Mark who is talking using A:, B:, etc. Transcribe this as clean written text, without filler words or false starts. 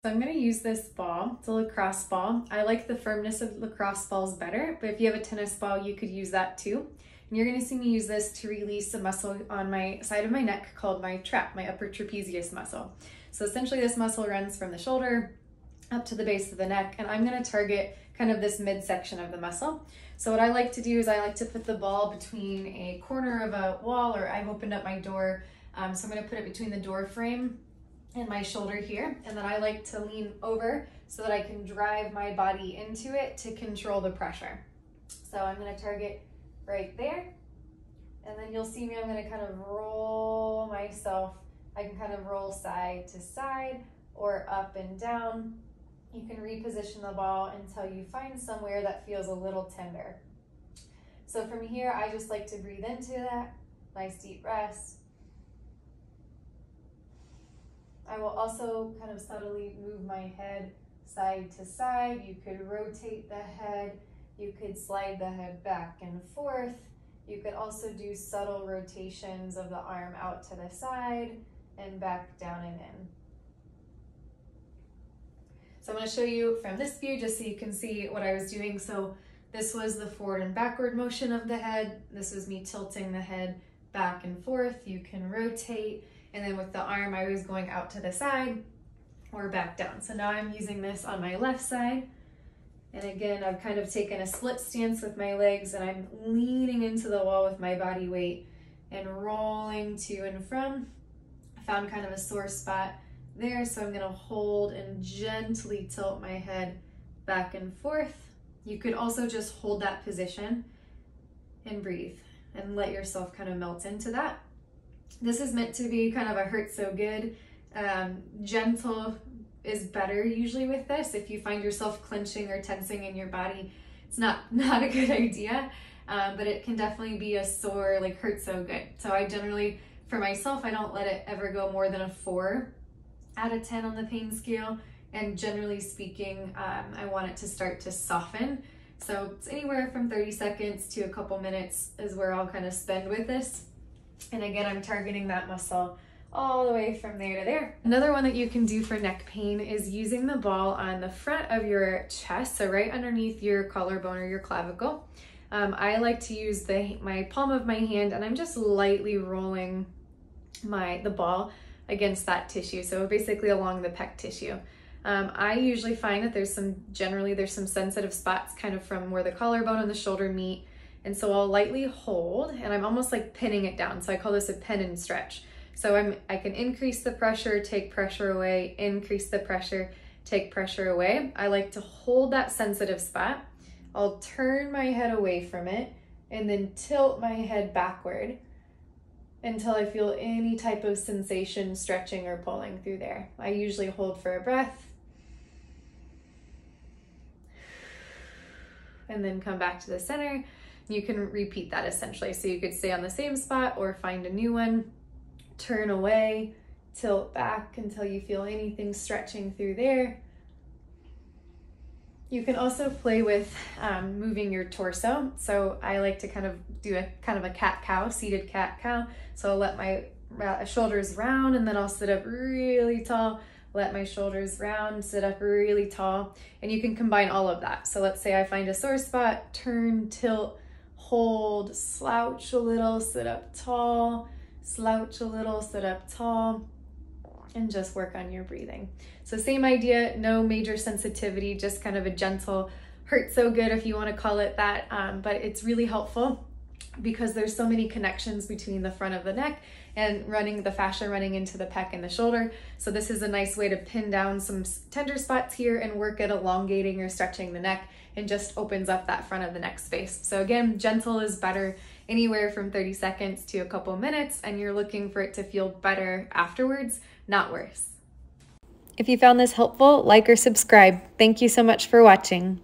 A: So I'm going to use this ball. It's a lacrosse ball. I like the firmness of lacrosse balls better, but if you have a tennis ball, you could use that too. And you're going to see me use this to release a muscle on my side of my neck called my trap, my upper trapezius muscle. So essentially this muscle runs from the shoulder up to the base of the neck, and I'm going to target kind of this midsection of the muscle. So what I like to do is I like to put the ball between a corner of a wall, or I've opened up my door. So I'm going to put it between the door frame and my shoulder here, and then I like to lean over so that I can drive my body into it to control the pressure. So I'm going to target right there, and then you'll see me, I'm going to kind of roll myself. I can kind of roll side to side or up and down. You can reposition the ball until you find somewhere that feels a little tender. So from here, I just like to breathe into that, nice deep rest. I will also kind of subtly move my head side to side. You could rotate the head. You could slide the head back and forth. You could also do subtle rotations of the arm out to the side and back down and in. So I'm going to show you from this view just so you can see what I was doing. So this was the forward and backward motion of the head. This was me tilting the head back and forth. You can rotate. And then with the arm, I was going out to the side or back down. So now I'm using this on my left side. And again, I've kind of taken a split stance with my legs, and I'm leaning into the wall with my body weight and rolling to and from. I found kind of a sore spot there, so I'm going to hold and gently tilt my head back and forth. You could also just hold that position and breathe and let yourself kind of melt into that. This is meant to be kind of a hurt so good. Gentle is better usually with this. If you find yourself clenching or tensing in your body, it's not a good idea, but it can definitely be a sore, like hurt so good. So I generally, for myself, I don't let it ever go more than a 4 out of 10 on the pain scale. And generally speaking, I want it to start to soften. So it's anywhere from 30 seconds to a couple minutes is where I'll kind of spend with this. And again, I'm targeting that muscle all the way from there to there. Another one that you can do for neck pain is using the ball on the front of your chest, so right underneath your collarbone or your clavicle. I like to use my palm of my hand, and I'm just lightly rolling the ball against that tissue, so basically along the pec tissue. I usually find that there's some sensitive spots kind of from where the collarbone and the shoulder meet. And so I'll lightly hold, and I'm almost like pinning it down. So I call this a pin and stretch. So I can increase the pressure, take pressure away, increase the pressure, take pressure away. I like to hold that sensitive spot. I'll turn my head away from it and then tilt my head backward until I feel any type of sensation stretching or pulling through there. I usually hold for a breath and then come back to the center. You can repeat that essentially. So you could stay on the same spot or find a new one, turn away, tilt back until you feel anything stretching through there. You can also play with moving your torso. So I like to kind of do a cat-cow, seated cat-cow. So I'll let my shoulders round, and then I'll sit up really tall, let my shoulders round, sit up really tall. And you can combine all of that. So let's say I find a sore spot, turn, tilt, hold, slouch a little, sit up tall, slouch a little, sit up tall, and just work on your breathing. So same idea, no major sensitivity, just kind of a gentle hurt so good if you want to call it that, but it's really helpful because there's so many connections between the front of the neck and the fascia running into the pec and the shoulder. So this is a nice way to pin down some tender spots here and work at elongating or stretching the neck, and just opens up that front of the neck space. So again, gentle is better, anywhere from 30 seconds to a couple minutes, and you're looking for it to feel better afterwards, not worse. If you found this helpful, like or subscribe. Thank you so much for watching.